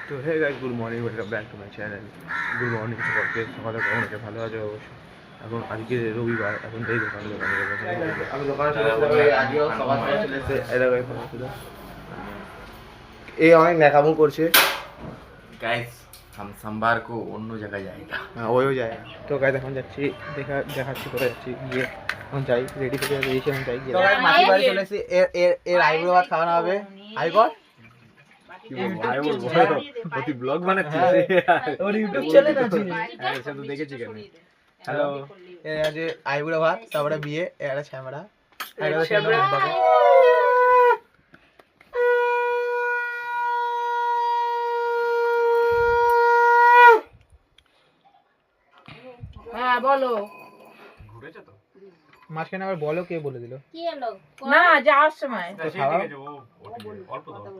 তো hey guys, good morning, welcome back to my channel. Good morning সবাইকে। সকালে কেমন আছে? ভালো আছে অবশ্যই। এখন আজকে রবিবার, এখন এই দোকানে আমি দোকানে চলে এসেছি। এই অনেক ন্যাকামো করছে गाइस। हम संभार को অন্য জায়গায় जाएगा। হ্যাঁ, ওইও যায়। তো গাইস এখন যাচ্ছি, দেখাচ্ছি কোথায় যাচ্ছি। গিয়ে এখন যাই, রেডি করে বেরিয়েছি, এখন যাই। তো গাইস মাসি বাড়ি চলে এসেছি। এর আইবুড়ো ভাত খাওয়ানো হবে। আই কর ব্লগ বানাচ্ছিস? ওর ইউটিউব চ্যানেল আছে। হ্যাঁ, সে তো দেখেছি কেন। হ্যালো, এ আছে আইবুড়ো ভাত, তারপরে বিয়ে, একটা ছ্যামড়া, একটা ছ্যামড়া। হ্যাঁ বলো। ঘুরেছে তো মাঝখানে আবার বলো, কে বলে দিল? কি হলো? না যাওয়ার সময় তো খাওয়া অল্প দাও।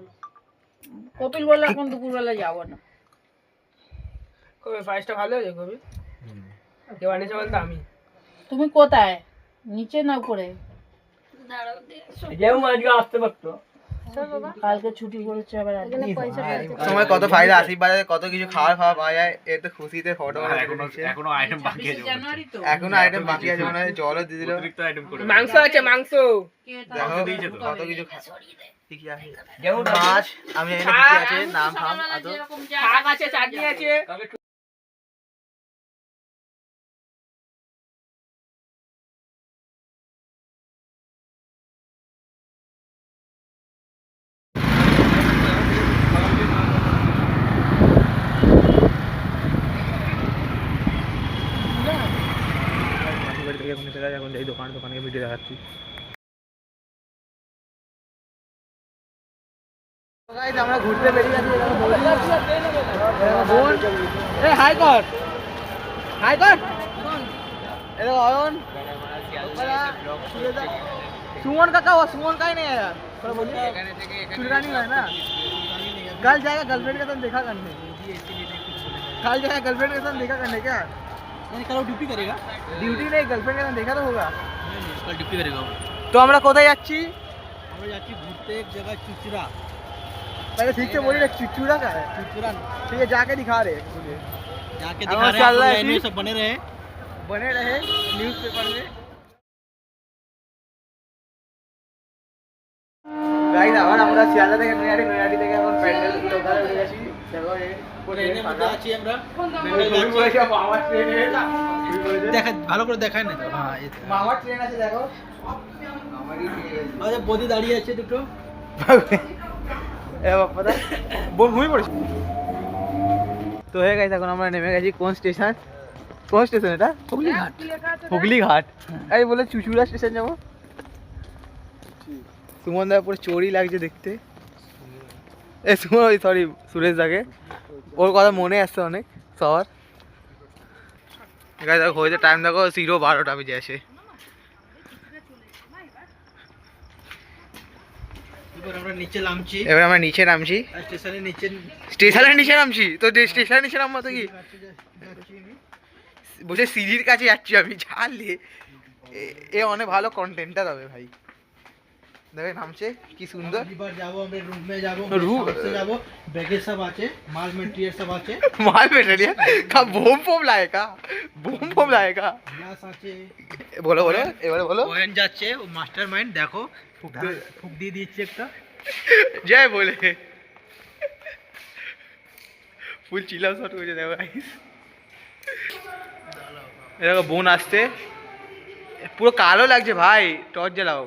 কপিল বললো এখন দুপুরবেলা যাবো না। কবে পায়েসটা ভালো হয়েছে কবি? কেউ আনেছে বলতো আমি। তুমি কোথায়, নিচে না উপরে? যেমন আজকে আসতে পারতো। কালকে ছুটি করেছে আবার আজকে। সময় কত ফায়দা, আশীর্বাদে কত কিছু খাওয়ার পাওয়া যায়। এ তো খুশিতে ফটো এখনো আইটেম বাকি আছে। জানুয়ারি তো এখনো আইটেম বাকি আছে, মনে হয় জলও দিয়ে দিল। অতিরিক্ত আইটেম করে মাংস আছে, মাংস। দেখো দিয়েছে তো। কত কিছু কি কি আছে। মাছ আমি জানি না কি কি আছে, নাম ফাম এত। শাক আছে, চাটনি আছে। মাসির বাড়ি থেকে এখন এসে গেছে, এখন যাই দোকানে ভিডিও দেখাচ্ছি। আমরা ঘুরতে বেরিয়ে যাচ্ছি। হাই কর, হাই কর। सुमन का क्या हुआ? सुमन का ही नहीं आया। थोड़ा बोलिए, चुड़रानी है ना। कल जाएगा गर्लफ्रेंड के साथ देखा करने। कल जाएगा गर्लफ्रेंड के साथ देखा करने क्या? कल ड्यूटी करेगा? ডিউটি নেই, গার্লফ্রেন্ড के साथ देखा तो होगा। कल ड्यूटी करेगा। তো আমরা কোথায় যাচ্ছি? আমরা যাচ্ছি ঘুরতে এক জায়গায় চুচুড়া। पहले ठीक से बोलिए, चुचुड़ा का है। चुचुड़ा ठीक है, जाके दिखा रहे मुझे। जाके अब दिखा रहे चल रहा है हैं, कि- सब बने रहे। बने रहे न्यूज़पेपर में। গাইস আবার আমরা শিয়ালদা থেকে নৈহাটি থেকে এখন প্যান্ডেল লোকালে উঠে গেছি। দেখো ট্রেনের মধ্যে আছি আমরা। মামার ট্রেন। দেখা ভালো করে দেখায় না তো। হ্যাঁ এই তো। মামার ট্রেন আছে, দেখো। আচ্ছা বদি দাঁড়িয়ে আছে দুটো। এ বাবা দা বোন ঘুমিয়ে পড়েছে। তো হয়ে গেছে, এখন আমরা নেমে গেছি কোন স্টেশন? কোন স্টেশন এটা? হুগলিঘাট। হুগলিঘাট। এই বলে চুচুড়া স্টেশন যাবো। সুমন দা পুরো চোরই লাগছে দেখতে। এ সুমন, সরি সুরেশ দাকে, ওর কথা মনে আসছে অনেক সবার। ঠিক আছে, দেখো হয়েছে টাইম, দেখো 0:12 বেজে আসে। এবার আমরা নিচে নামছি। এবার আমরা নিচে নামছি, স্টেশনের নিচে স্টেশনের নিচে নামছি। তো স্টেশনের নিচে নামবো তো কি বসে সিঁড়ির কাছে যাচ্ছি আমি, জানলে এ অনেক ভালো কন্টেন্টটা দেবে ভাই। দেখে নামছে কি সুন্দর। এবার যাবো আমরা রুমে যাবো, Room? রুমে যাবো। ব্যাগে সব আছে, মাল মেটেরিয়াল সব আছে। माल मेटेरियल का बोम लाएगा, बोम लाएगा। গ্লাস আছে। बोलो बोलो, এবারে বলো। ওয়েন যাচ্ছে, ও মাস্টার মাইন্ড। দেখো ফুক দিয়ে দিচ্ছে একটা। জয় বলে ফুল চিলাও শট করে দেখো গাইস। দেখো বোন আসছে, পুরো কালো লাগছে ভাই, টর্চ জ্বালাও।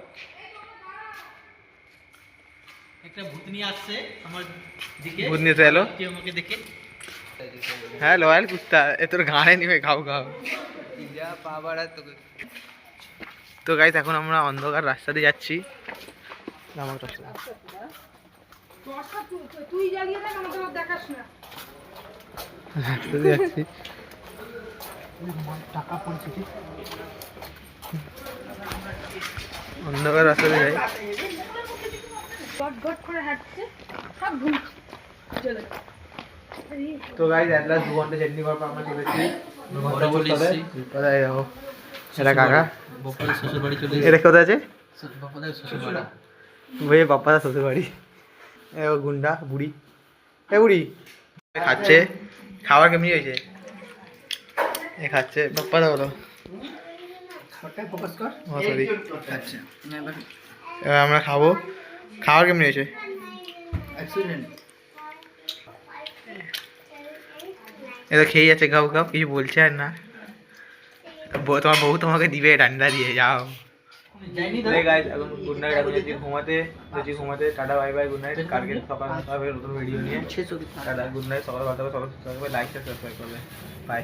একটা ভূতনি আসছে আমার দিকে। ভূতনি এসে এলো। কে আমাকে দেখে হ্যাঁ লয়াল কুত্তা, এ তোর গানে নিবে ঘাও ঘাও। তো গাইস এখন আমরা অন্ধকার রাস্তা দিয়ে যাচ্ছি। আমার রাস্তা তুই জ্বালিয়ে দেখ, আমাকে দেখাস না। রাস্তা দিয়ে যাচ্ছি। টাকা পড়ছে ঠিক। অন্ধকার রাস্তা দিয়ে যাই। ঘট ঘট করে হাঁটছে, সব ভুল চলে। তো গাইস এট লাস্ট 2 ঘন্টা জার্নি করার পর আমরা চলে এসেছি। কোথায় যাবো? এটা কাকা, বাপাদের শ্বশুর বাড়ি চলে এটা কোথায় আছে? বাপাদের শ্বশুর বাড়ি। ভাই বাপ্পাদা শ্বশুর বাড়ি। এ ও গুন্ডা বুড়ি, এ বুড়ি খাচ্ছে খাবার কেমনি হয়েছে এ খাচ্ছে বাপ্পা দা বলো সরি এবার আমরা খাবো খাবার কেমনি হয়েছে এটা খেয়ে যাচ্ছে গাও গাও কিছু বলছে আর না তোমার বউ তোমাকে দিবে ঠান্ডা দিয়ে যাও এখন গুড নাইট আমি যাচ্ছি ঘুমাতে tata bye bye good night কালকে সকাল নতুন ভিডিও নিয়ে টাটা গুড নাইট সকাল ভালো থাকবে সবাই লাইক সাবস্ক্রাইব করবে বাই